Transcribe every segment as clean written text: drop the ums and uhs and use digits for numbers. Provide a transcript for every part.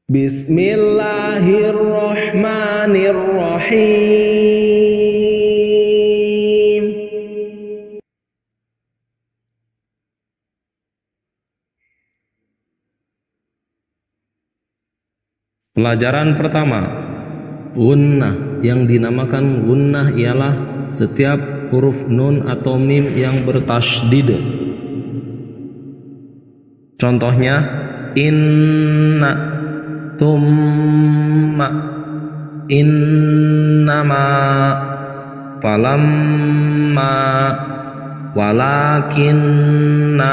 Bismillahirrahmanirrahim. Pelajaran pertama, gunnah. Yang dinamakan gunnah ialah setiap huruf nun atau mim yang bertasydid. Contohnya inna, thumma, innama, falamma, walakinna.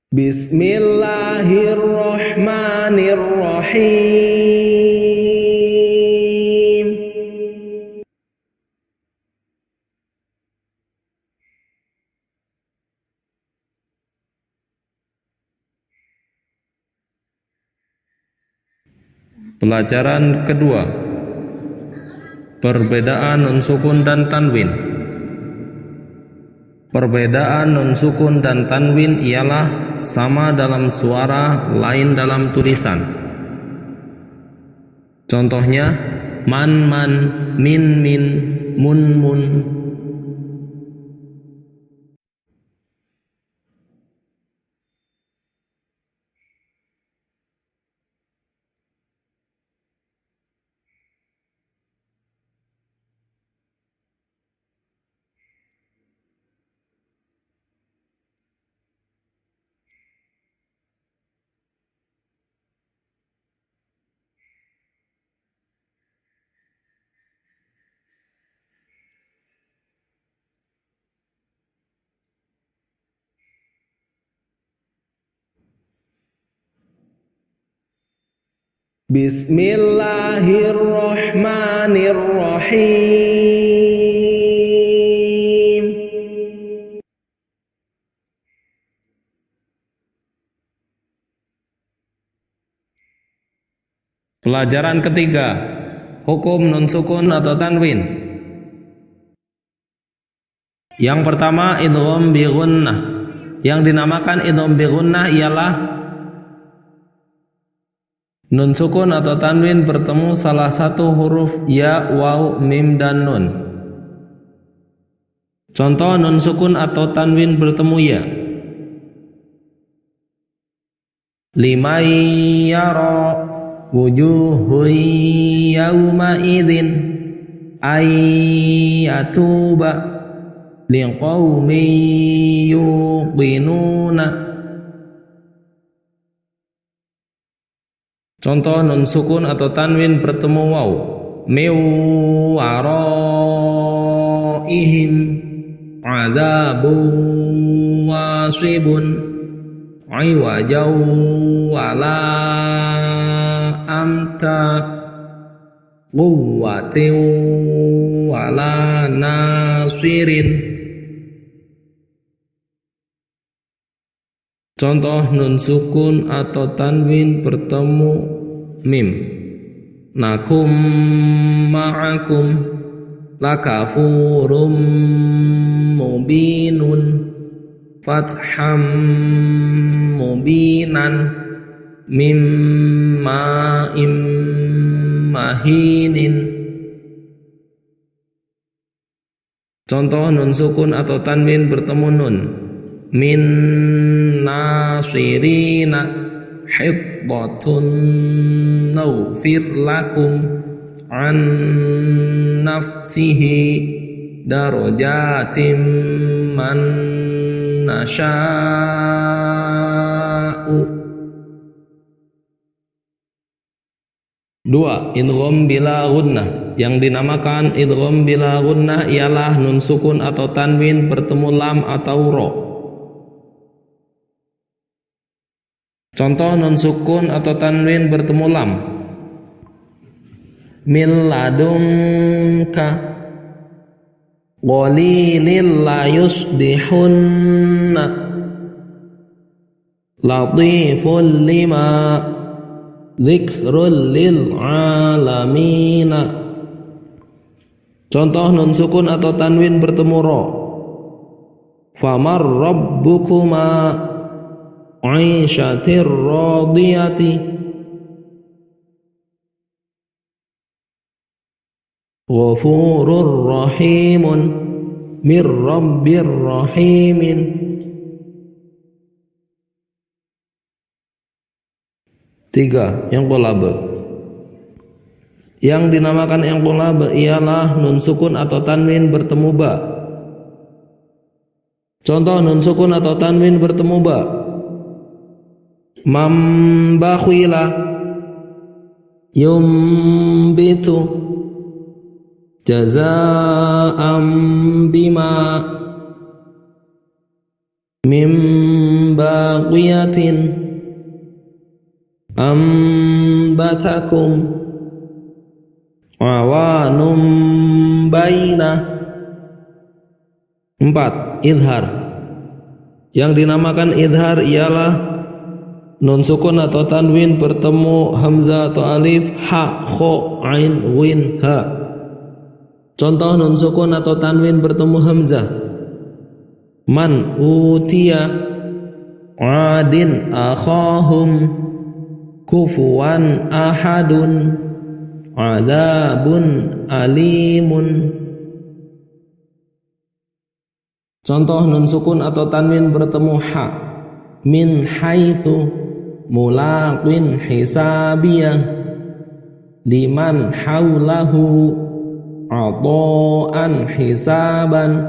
Bismillahirrahmanirrahim. Pelajaran kedua, perbedaan nun sukun dan tanwin. Perbedaan nun sukun dan tanwin ialah sama dalam suara, lain dalam tulisan. Contohnya man, min, mun. Bismillahirrahmanirrahim. Pelajaran ketiga, hukum nun sukun atau tanwin. Yang pertama, idgham bi gunnah. Yang dinamakan idgham bi gunnah ialah nun sukun atau tanwin bertemu salah satu huruf ya, waw, mim, dan nun. Contoh nun sukun atau tanwin bertemu ya. Liman yara wujuhun yawma idzin ayyatuba liqaumin yuqinuna. Contoh nun sukun atau tanwin bertemu waw. Min waraihim adzabun wasibun iwajaw wala amta quwwatin wala nasirin. Contoh nun sukun atau tanwin bertemu mim. Nakum ma'akum lakafurum mubinun fatham mubinan mimma mahinin. Contoh nun sukun atau tanwin bertemu nun. Min nasirina hiddatun naufir lakum an nafsihi darajatim man nasha'u. 2. Idgham bila gunnah. Yang dinamakan idgham bila gunnah ialah nun sukun atau tanwin bertemu lam atau ro. Contoh nun sukun atau tanwin bertemu lam. Min ladunka qalilil la yusbihunna latiful lima dzikrul lil alamina. Contoh nun sukun atau tanwin bertemu ro. Famar rabbukuma aisyatir radiyati ghafurur rahimun mir rabbir rahimin. Tiga, inqalaba. Yang dinamakan inqalaba ialah nun sukun atau tanwin bertemu ba. Contoh nun sukun atau tanwin bertemu ba. Mambakhila yumbitu jazaa'am bima mim baqiyatin ambatakum awanum baina. 4. Idhar. Yang dinamakan idhar ialah nun sukun atau tanwin bertemu hamzah atau alif, ha, kho, ain, ghin, ha. Contoh nun sukun atau tanwin bertemu hamzah. Man utiya adin akhahum kufuwan ahadun adabun alimun. Contoh nun sukun atau tanwin bertemu ha. Min haitsu mulaqin hisabiyah liman haulahu ata'an hisaban.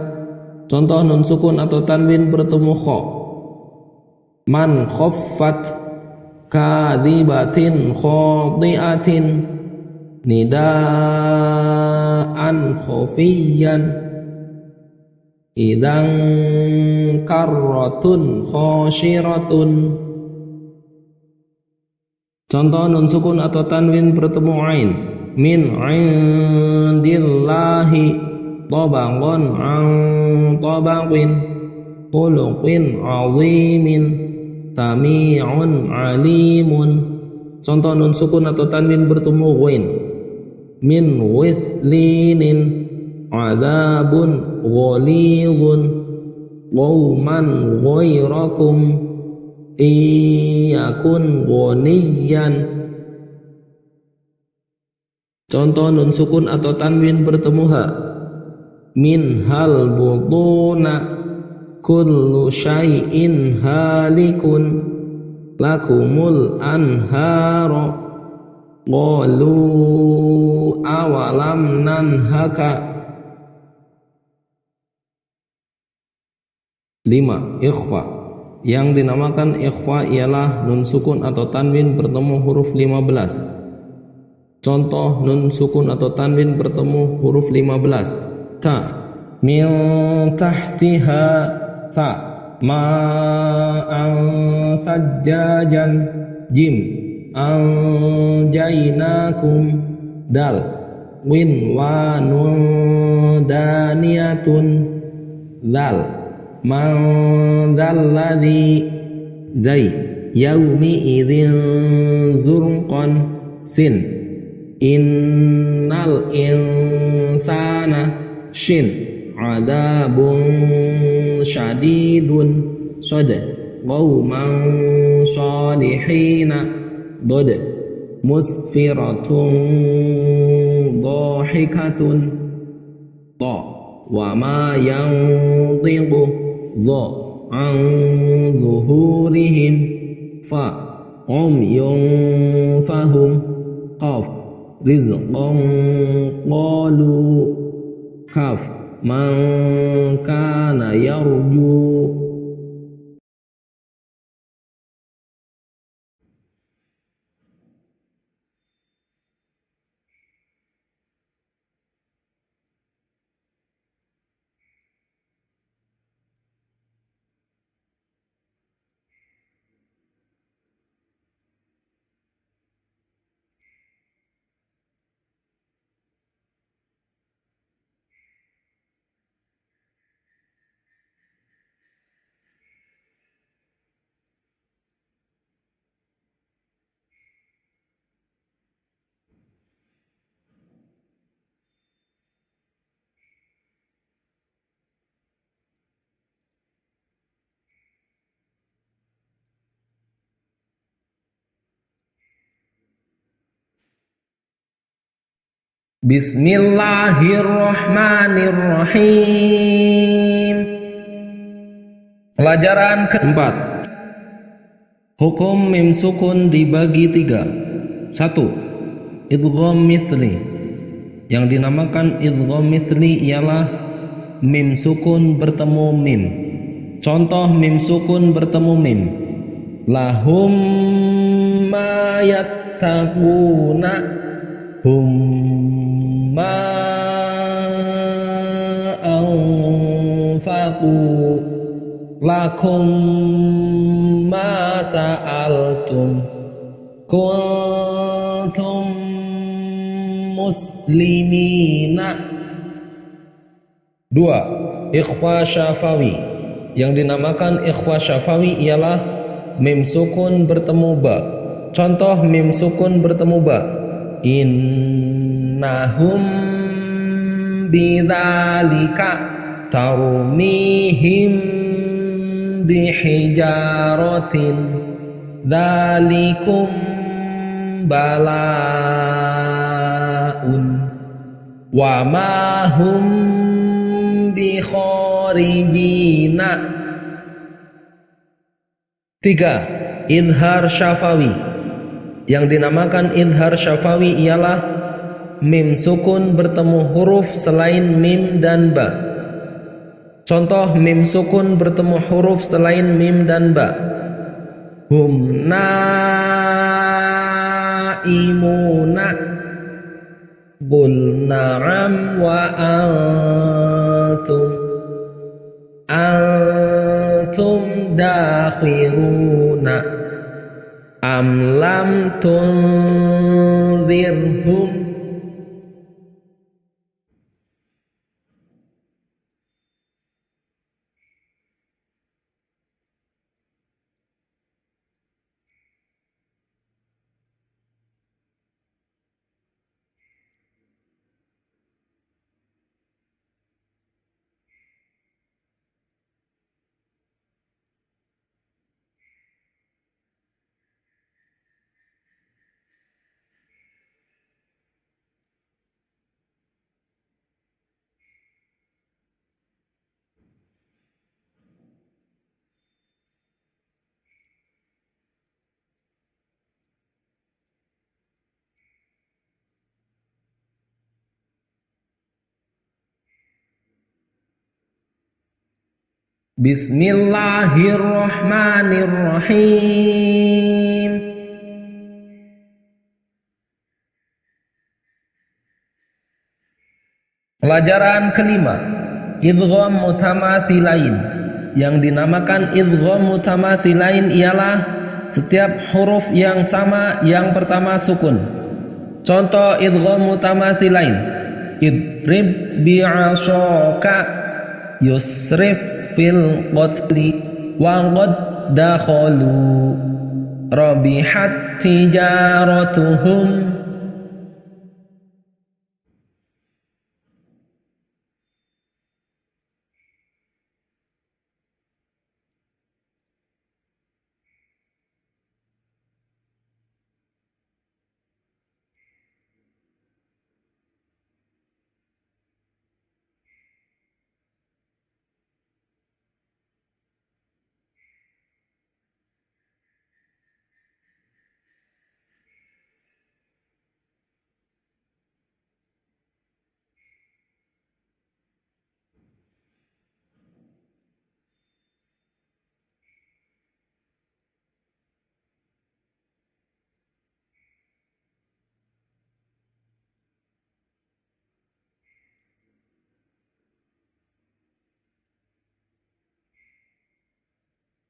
Contoh nun sukun atau tanwin bertemu kha. Man khaffat kadhibatin khati'atin nidaan khafiyan idang karratun khasyiratun. Contoh nun sukun atau tanwin bertemu ain. Min indillahi tabaqan an tabaqin khuluqin azimin sami'un alimun. Contoh nun sukun atau tanwin bertemu ghain. Min wislinin adabun ghalidun qauman ghairakum iyakun ghaniyan. Contoh nun sukun atau tanwin bertemu ha. Min hal butuna kullu syai'in halikun lakumul anhara qalu awalam nanhaka. 5. Ikhfa. Yang dinamakan ikhfa ialah nun sukun atau tanwin bertemu huruf 15. Contoh nun sukun atau tanwin bertemu huruf 15. Ta min tahtiha ta ma'an sajjajan jim anjainakum dal win wa nun daniyatun dal man dzalladzi zai yaumi idzin zurqan sin innal insana shin adabun syadidun sad qauman salihina dod musfiratun dhahikatun ta wa ma yantiqu dha an zuhurihim fa umyun fahum qaf rizqan qalu kaf man kana yarju. Bismillahirrahmanirrahim. Pelajaran keempat. Hukum mim sukun dibagi 3. 1. Idgham mithli. Yang dinamakan idgham mithli ialah mim sukun bertemu mim. Contoh mim sukun bertemu mim. Lahum ma yattaquna hum ma anfaqu lakum ma sa'altum kuntum muslimina. 2. Ikhfa syafawi. Yang dinamakan ikhfa syafawi ialah mim sukun bertemu ba. Contoh mim sukun bertemu ba. Innahum bidzalika tarmihim bihijaratin dzalikum balaun wa ma hum bikharijina. 3. Idhar syafawi. Yang dinamakan idhar syafawi ialah mim sukun bertemu huruf selain mim dan ba. Contoh mim sukun bertemu huruf selain mim dan ba. Hum naimuna qul na'am wa antum dakhiruna am lam tunzirhum. Bismillahirrahmanirrahim. Pelajaran kelima. Idgham mutamathilain. Yang dinamakan idgham mutamathilain ialah setiap huruf yang sama yang pertama sukun. Contoh idgham mutamathilain. Idrib bi'asaka yusrif fil qatli wa qad dakhalu rabihat tijaratuhum.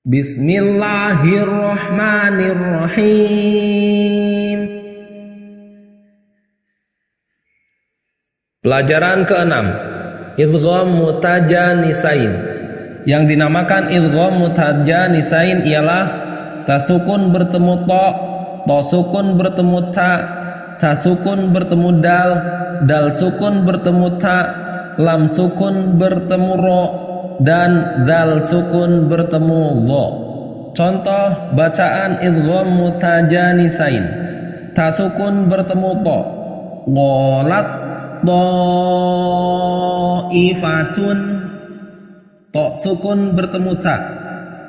Bismillahirrahmanirrahim. Pelajaran ke-6. Idgham mutajanisain. Yang dinamakan idgham mutajanisain ialah ta sukun bertemu ta, ta sukun bertemu ta, ta sukun bertemu dal, dal sukun bertemu ta, lam sukun bertemu ro, dan dal sukun bertemu dha. Contoh bacaan idgham mutajanisain. Ta sukun bertemu ta. Ghalat Ad-dha'ifatun, to sukun bertemu ta.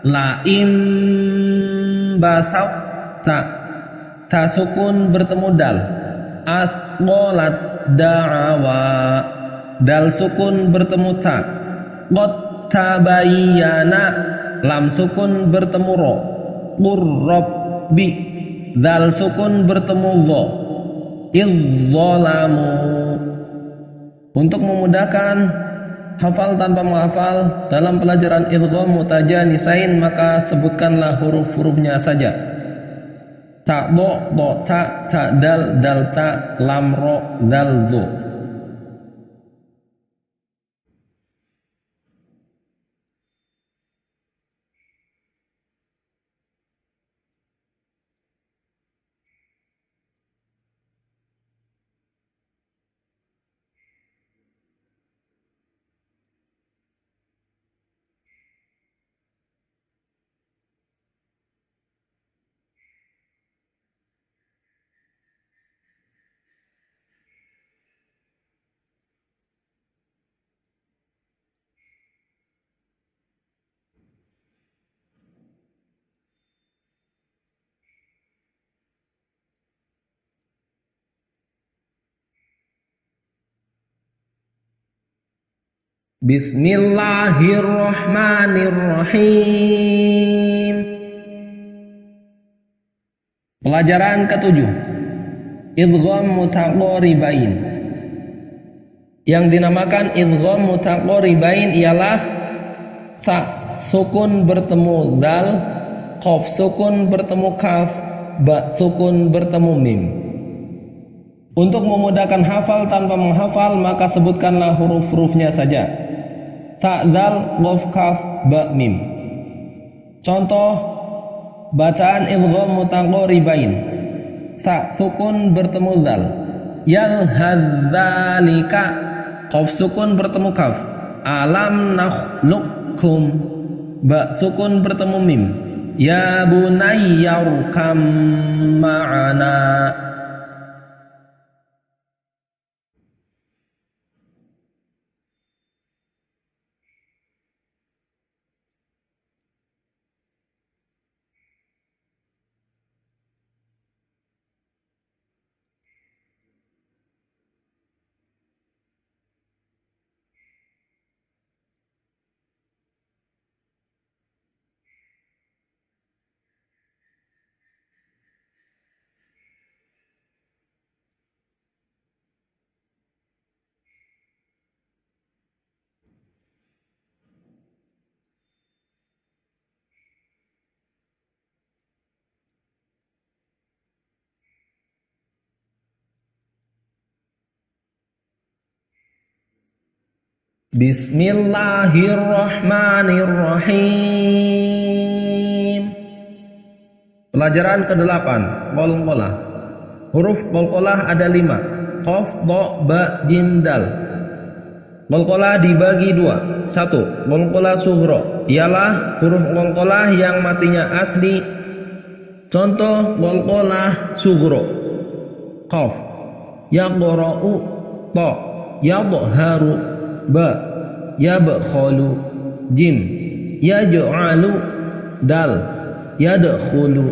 La-im basata, ta sukun bertemu dal. Athqalat da'awa, dal sukun bertemu ta. Qad tabayyana, lam sukun bertemu ro. Qurrabbi, dal sukun bertemu dha. Idzalamu. Untuk memudahkan hafal tanpa menghafal dalam pelajaran idgham mutajanisain, maka sebutkanlah huruf-hurufnya saja. Ta do, do ta, ta dal, dal ta, lam ro, dal zo. Bismillahirrahmanirrahim. Pelajaran ke-7, idgham mutaqaribain. Yang dinamakan idgham mutaqaribain ialah ta sukun bertemu dal, qaf sukun bertemu kaf, ba sukun bertemu mim. Untuk memudahkan hafal tanpa menghafal, maka sebutkanlah huruf-hurufnya saja. Ta, dal, qaf, kaf, ba, mim. Contoh bacaan idgham mutaqaribain. Ta sukun bertemu dal. Yalhadzalika, qaf sukun bertemu kaf. Alam nakhluqkum, ba sukun bertemu mim. Ya bunayyarkam ma'ana. Bismillahirrahmanirrahim. Pelajaran ke-8, qalqalah. Huruf qalqalah ada 5. Qaf, dha, ba, jim, dal. Qalqalah dibagi 2. 1. Qalqalah sughra, ialah huruf qalqalah yang matinya asli. Contoh qalqalah sughra. Qaf, yaqra'u, ta, yadhharu, ba, yabkhalu, jim, yaj'alu, dal, yadkhulu.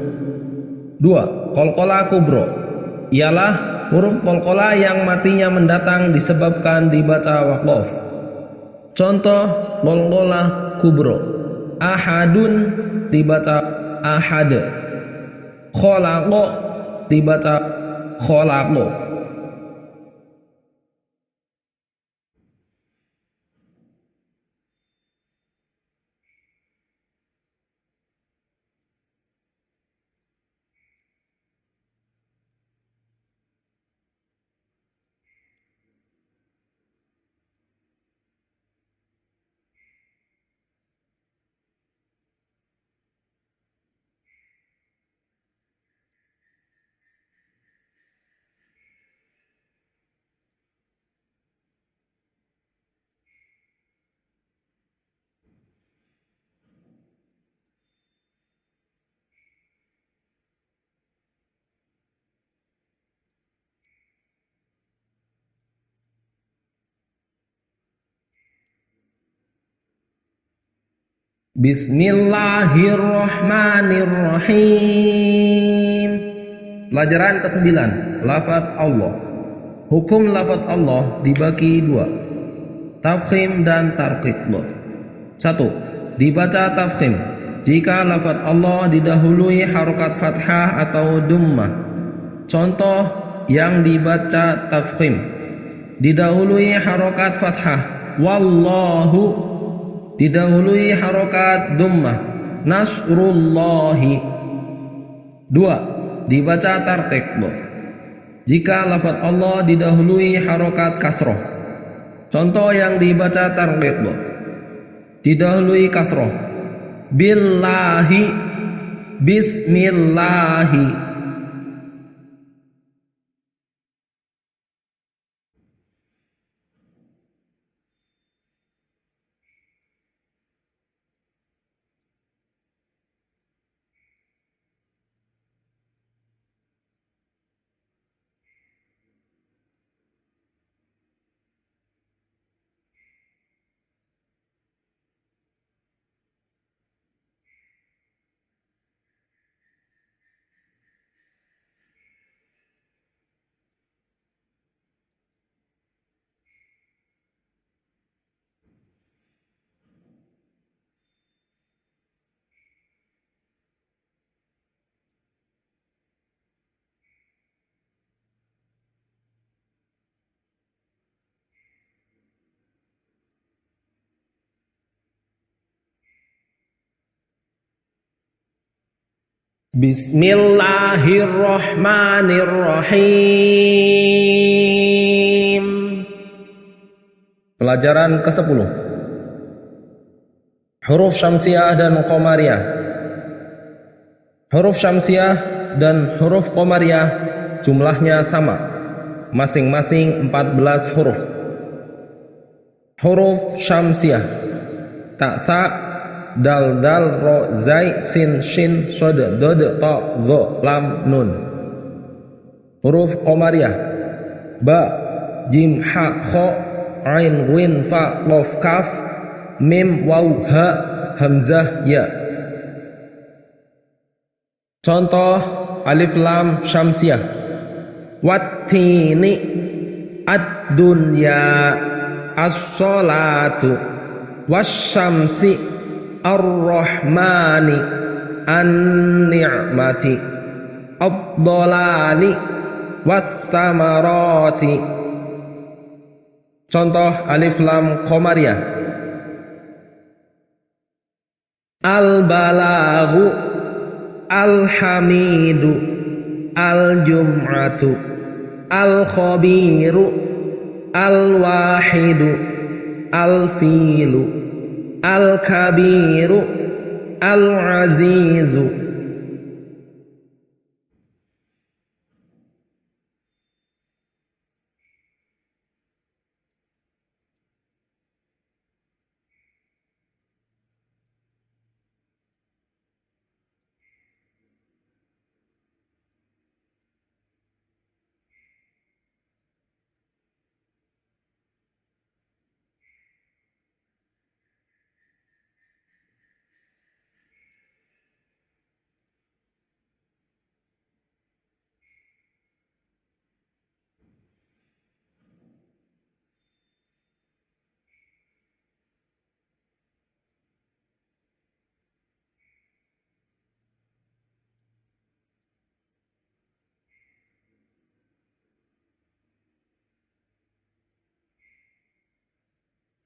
2. Qalqalah kubra, ialah huruf qalqalah yang matinya mendatang disebabkan dibaca waqaf. Contoh qalqalah kubra. Ahadun dibaca ahad. Khalaqa dibaca khalaqa. Bismillahirrahmanirrahim. Pelajaran ke-9, lafaz Allah. Hukum lafaz Allah dibagi dua, tafkhim dan tarqiq. 1. Dibaca tafkhim jika lafaz Allah didahului harokat fathah atau dummah. Contoh yang dibaca tafkhim: didahului harokat fathah wallahu, didahului harokat dummah nasrullahi. 2. Dibaca tarqiq jika lafaz Allah didahului harokat kasroh. Contoh yang dibaca tarqiq: didahului kasroh billahi, bismillahi. Bismillahirrahmanirrahim. Pelajaran ke-10, huruf syamsiah dan qamariyah. Huruf syamsiah dan huruf qamariyah jumlahnya sama, masing-masing 14 huruf. Huruf syamsiah: ta, tha, dal, dal, ro, zai, sin, shin, shod, dod, ta, zo, lam, nun. Huruf qamariyah: ba, jim, ha, kho, ain, ghin, fa, qaf, kaf, mim, waw, ha, hamzah, ya. Contoh alif lam syamsiah: wattini, ad-dunya, as-sholatu, wasyamsi, ar-rahmani, an-ni'mati, ad-dhalali, wath-thamarati. Contoh alif lam qamariyah: al-balaghu, al-hamidu, al-jum'atu, al-khabiru, al-wahidu, al-filu, al-kabiru, al-azizu.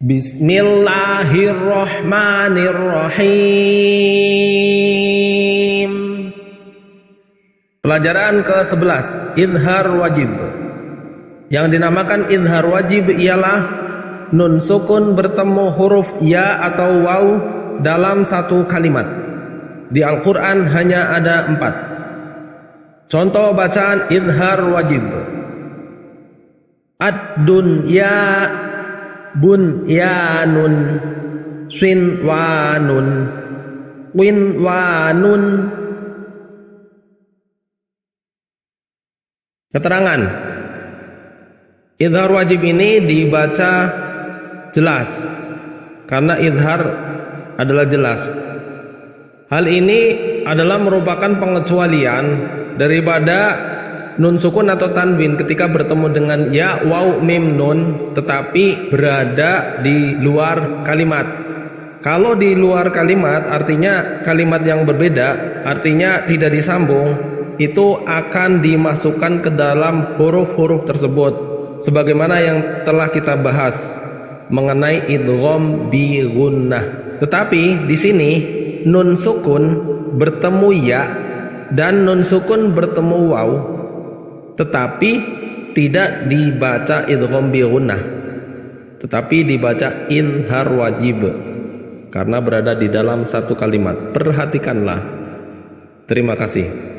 Bismillahirrahmanirrahim. Pelajaran ke-11, idhar wajib. Yang dinamakan idhar wajib ialah nun sukun bertemu huruf ya atau waw dalam satu kalimat. Di Al-Quran hanya ada 4. Contoh bacaan idhar wajib: ad-dunya, bunyanun, sinwanun, winwanun. Keterangan: idhar wajib ini dibaca jelas karena idhar adalah jelas. Hal ini adalah merupakan pengecualian daripada nun sukun atau tanwin ketika bertemu dengan ya, waw, mim, nun tetapi berada di luar kalimat. Kalau di luar kalimat artinya kalimat yang berbeda, artinya tidak disambung, itu akan dimasukkan ke dalam huruf-huruf tersebut sebagaimana yang telah kita bahas mengenai idgham bi gunnah. Tetapi di sini nun sukun bertemu ya dan nun sukun bertemu waw, tetapi tidak dibaca idgham bi gunnah, tetapi dibaca izhar wajib karena berada di dalam satu kalimat. Perhatikanlah. Terima kasih.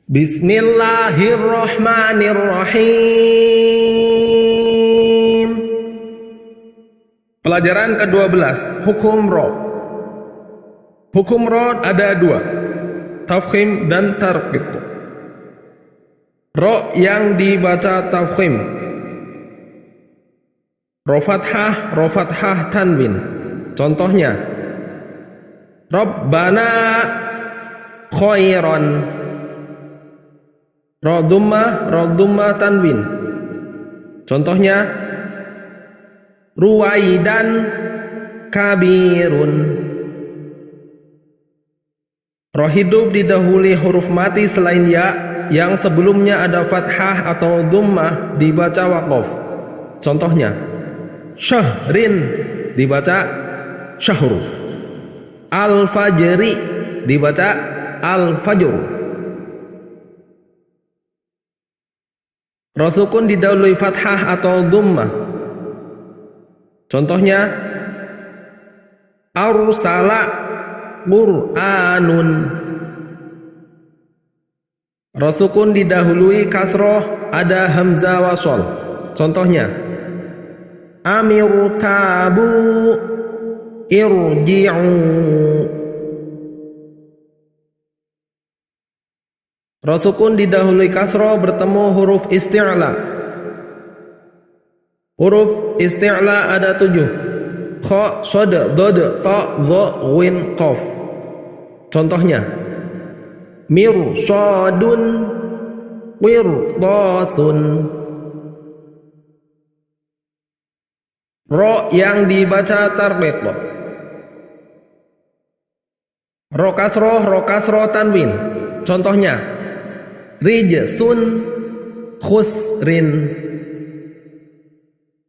Bismillahirrahmanirrahim. Pelajaran ke-12, hukum ro. Hukum ro ada dua, tafkhim dan tarqiq. Ro yang dibaca tafkhim, ro fathah tanwin. Contohnya Rabbana khairan. Ro dhammah tanwin. Contohnya ruwaidan kabirun. Ro hidup didahului huruf mati selain ya yang sebelumnya ada fathah atau dhammah dibaca waqaf. Contohnya syahrin dibaca syahru. Al-fajri dibaca al-fajru. Ro sukun didahului fathah atau dhammah. Contohnya arsala qur'anun. Ro sukun didahului kasroh, ada hamzah wasol. Contohnya amirtabu irji'u. Ro sukun didahului kasroh bertemu huruf isti'la. Huruf isti'la ada 7. Kha, shad, dad, ta, dha, ghin, qaf. Contohnya mirsadun qirtasun. Ro yang dibaca tarqiq. Ro kasroh tanwin. Contohnya rijsun khusrin.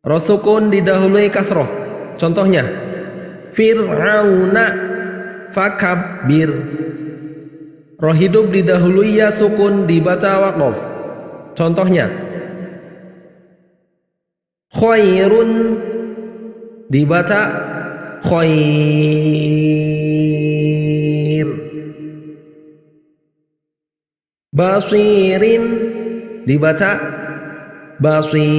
Ro sukun didahului kasroh. Contohnya fir'auna fakabbir. Ro hidup didahului ya sukun dibaca waqaf. Contohnya khairun dibaca khair. Basirin dibaca basir.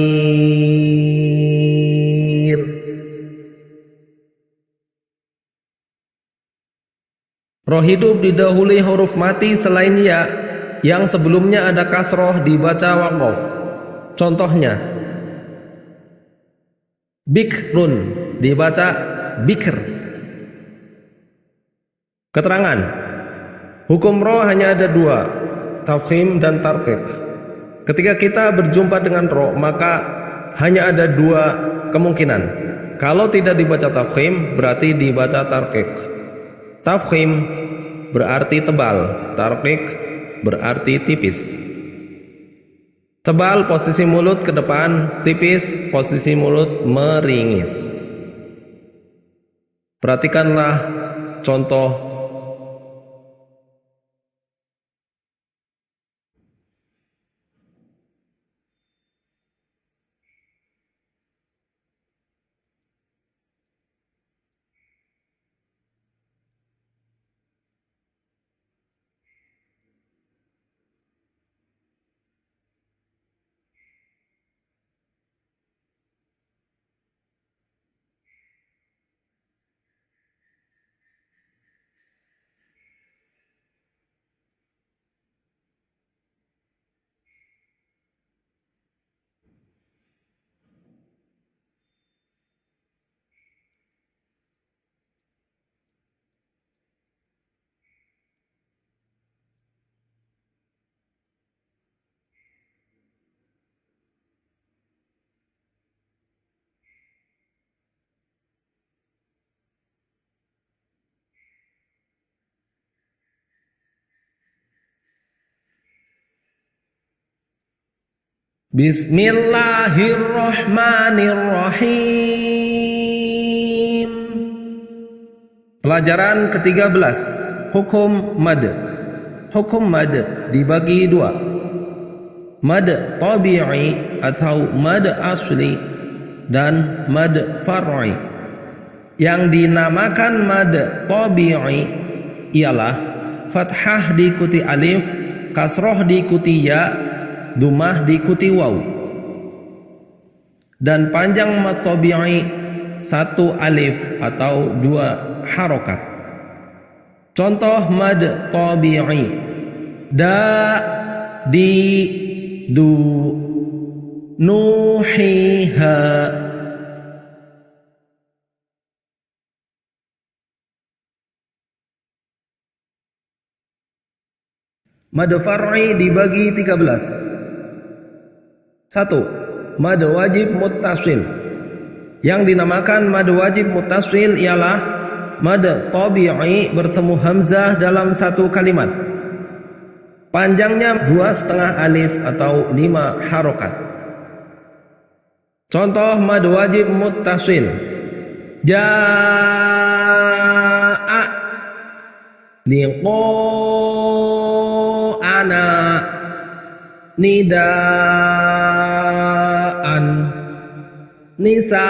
Ro hidup didahului huruf mati selain ya yang sebelumnya ada kasroh dibaca waqaf. Contohnya bikrun dibaca bikr. Keterangan hukum ro hanya ada dua, tafkhim dan tarqiq. Ketika kita berjumpa dengan ro, maka hanya ada dua kemungkinan. Kalau tidak dibaca tafkhim, berarti dibaca tarqiq. Tafkhim berarti tebal, tarqiq berarti tipis. Tebal posisi mulut ke depan, tipis posisi mulut meringis. Perhatikanlah contoh. Bismillahirrahmanirrahim. Pelajaran ke-13, hukum mad. Hukum mad dibagi dua, mad tabi'i atau mad asli dan mad far'i. Yang dinamakan mad tabi'i ialah fathah diikuti alif, kasroh diikuti ya, dumah diikuti waw. Dan panjang mad tabi'i satu alif atau dua harokat. Contoh mad tabi'i: da, di, du, nuhiha. Mad far'i dibagi 13. 1. Mad wajib muttasil. Yang dinamakan mad wajib muttasil ialah mad tabi'i bertemu hamzah dalam satu kalimat. Panjangnya 2,5 alif atau 5 harokat. Contoh mad wajib muttasil: jaa'a, liqa'ana, nidaan, nisa'ana.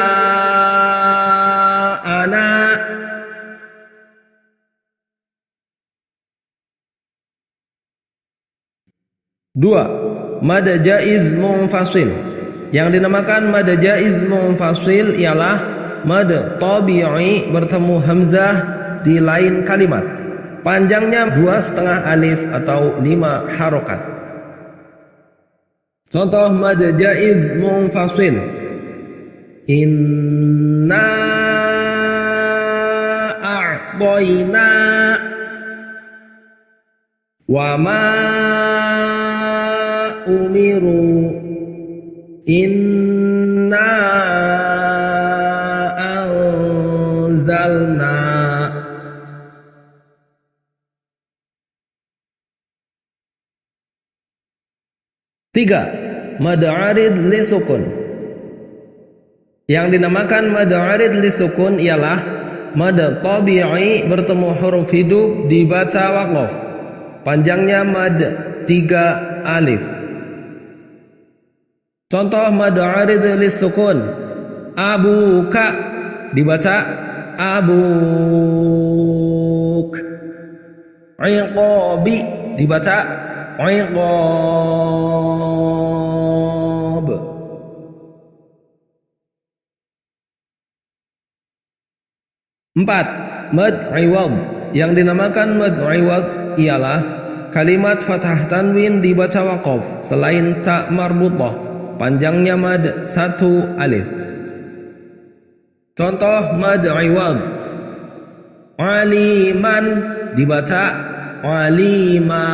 Dua, mad jaiz munfasil. Yang dinamakan mad jaiz munfasil ialah mad tabi'i bertemu hamzah di lain kalimat. Panjangnya 2,5 alif atau 5 harokat. Contoh mad jaiz munfasil: inna a'toina, wa ma umiru, inna anzalna. Tiga, mad arid li sukun. Yang dinamakan mad arid li sukun ialah mad tabi'i bertemu huruf hidup dibaca waqaf. Panjangnya mad 3 alif. Contoh mad arid li sukun: abuka dibaca abuk, iqabi dibaca iqab. Empat, mad iwad. Yang dinamakan mad iwad ialah kalimat fathah tanwin dibaca waqaf selain ta marbutah. Panjangnya mad 1 alif. Contoh mad iwad: aliman dibaca alima.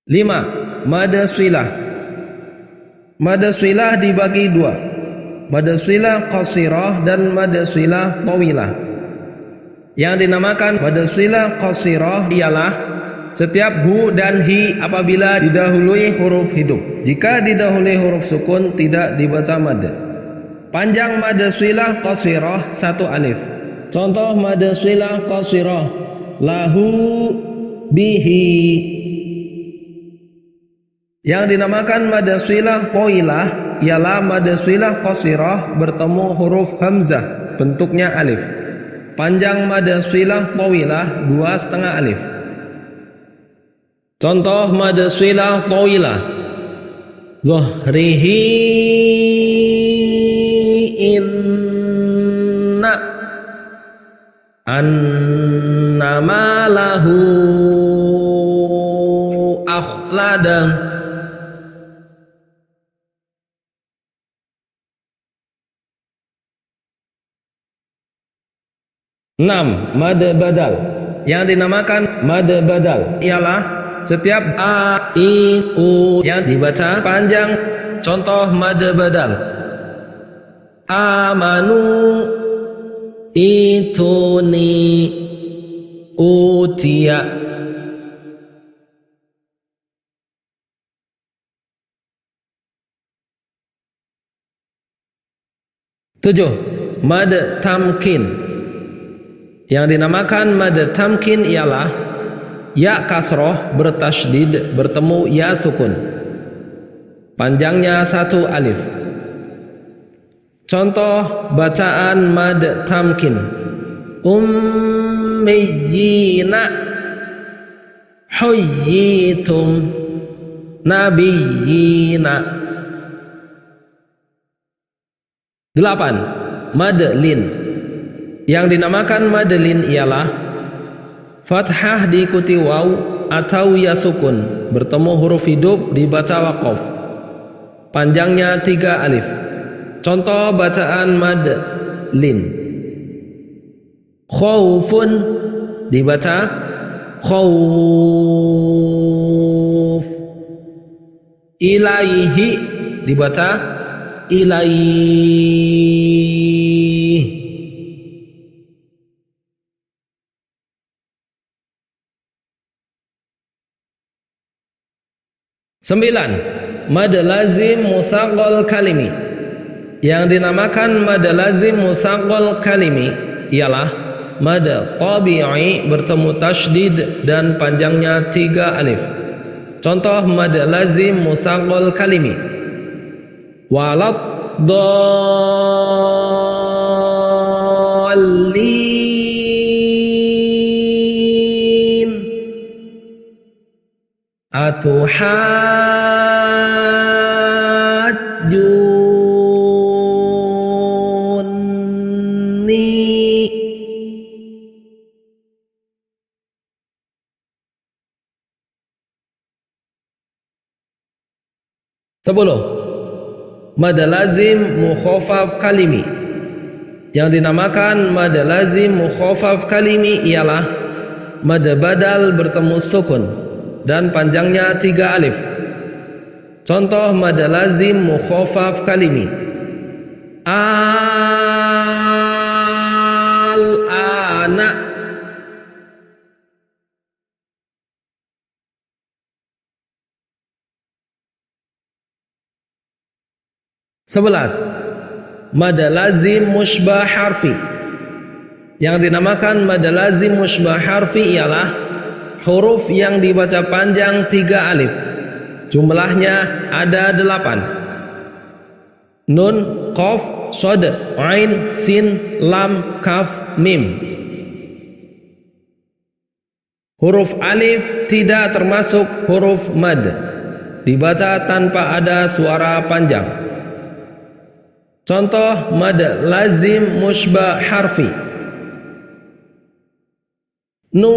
5. Mad silah. Mad shilah dibagi dua, mad shilah qasirah dan mad shilah tawilah. Yang dinamakan mad shilah qasirah ialah setiap hu dan hi apabila didahului huruf hidup. Jika didahului huruf sukun tidak dibaca mad. Panjang mad shilah qasirah 1 alif. Contoh mad shilah qasirah, lahu bihi. Yang dinamakan mad shilah tawilah ialah mad shilah qasirah bertemu huruf hamzah, bentuknya alif. Panjang mad shilah tawilah 2,5 alif. Contoh mad shilah tawilah, dhahrihi inna annama lahu akhladan. Mad badal. Yang dinamakan mad badal ialah setiap a, i, u yang dibaca panjang. Contoh mad badal, amanu ituni utia. Mad tamkin. Yang dinamakan mad tamkin ialah ya kasroh bertasydid bertemu ya sukun, panjangnya 1 alif. Contoh bacaan mad tamkin, ummiyina huyyitum nabiyina. 8. Mad lin. Yang dinamakan mad lin ialah fathah diikuti waw atau ya sukun bertemu huruf hidup dibaca waqaf, panjangnya 3 alif. Contoh bacaan mad lin, khaufun dibaca khauf, ilaihi dibaca ilaihi. 9. Mad lazim musaqqal kalimi. Yang dinamakan mad lazim musaqqal kalimi ialah mad tabi'i bertemu tasydid dan panjangnya 3 alif. Contoh mad lazim musaqqal kalimi, walad dallin atuhajjunni. Mad lazim mukhaffaf kalimi. Yang dinamakan mad lazim mukhaffaf kalimi ialah mad badal bertemu sukun dan panjangnya 3 alif. Contoh mad lazim mukhaffaf kalimi, al-ana. Mad lazim musybah harfi. Yang dinamakan mad lazim musybah harfi ialah huruf yang dibaca panjang 3 alif. Jumlahnya ada 8. Nun, qaf, shad, ain, sin, lam, kaf, mim. Huruf alif tidak termasuk huruf mad, dibaca tanpa ada suara panjang. Contoh mad lazim musybah harfi, nun,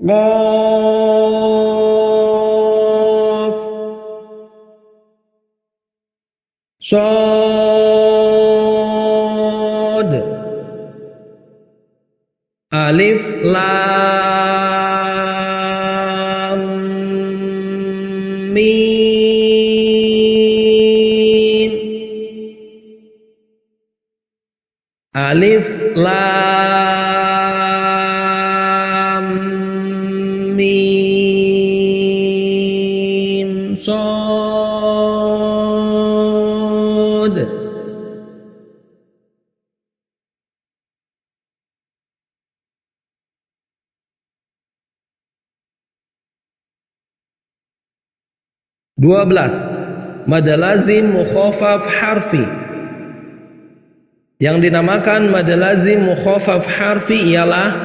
qaf, shad, alif, lam. Alif lam mim shad. Dua belas. Mad lazim mukhaffaf harfi. Yang dinamakan mad lazim mukhaffaf harfi ialah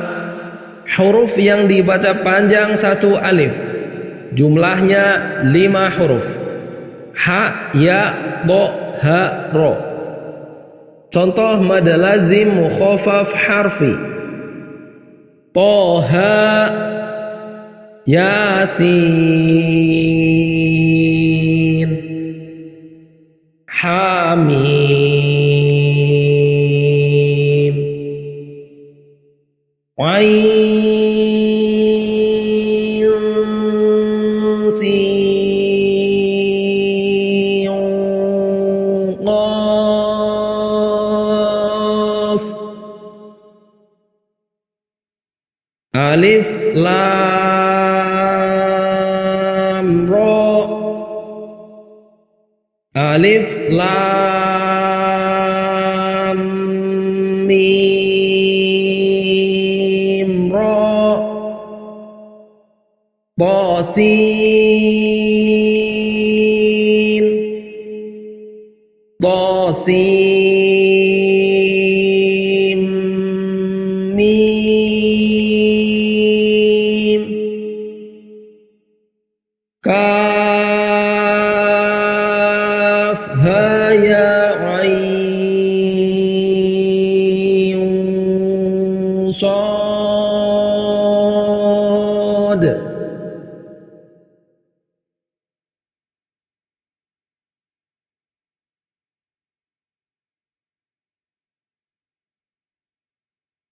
huruf yang dibaca panjang satu alif. Jumlahnya 5 huruf. Ha, ya, do, ha, ro. Contoh mad lazim mukhaffaf harfi. Toha, Yasin, Hamim, Ain, Sin, Qaf. Alif lam ra. Alif lam mim ra. Ta sin. Ta sin mim. Kaf ha ya ain shad.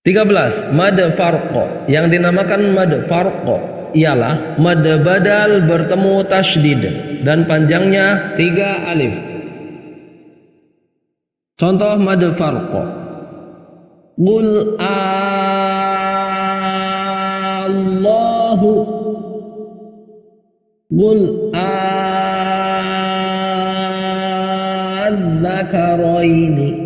Tiga belas. Mad farqa. Yang dinamakan mad farqa ialah mad badal bertemu tasydid dan panjangnya 3 alif. Contoh mad farqa. Qul Allahu. Qul adzakaraini.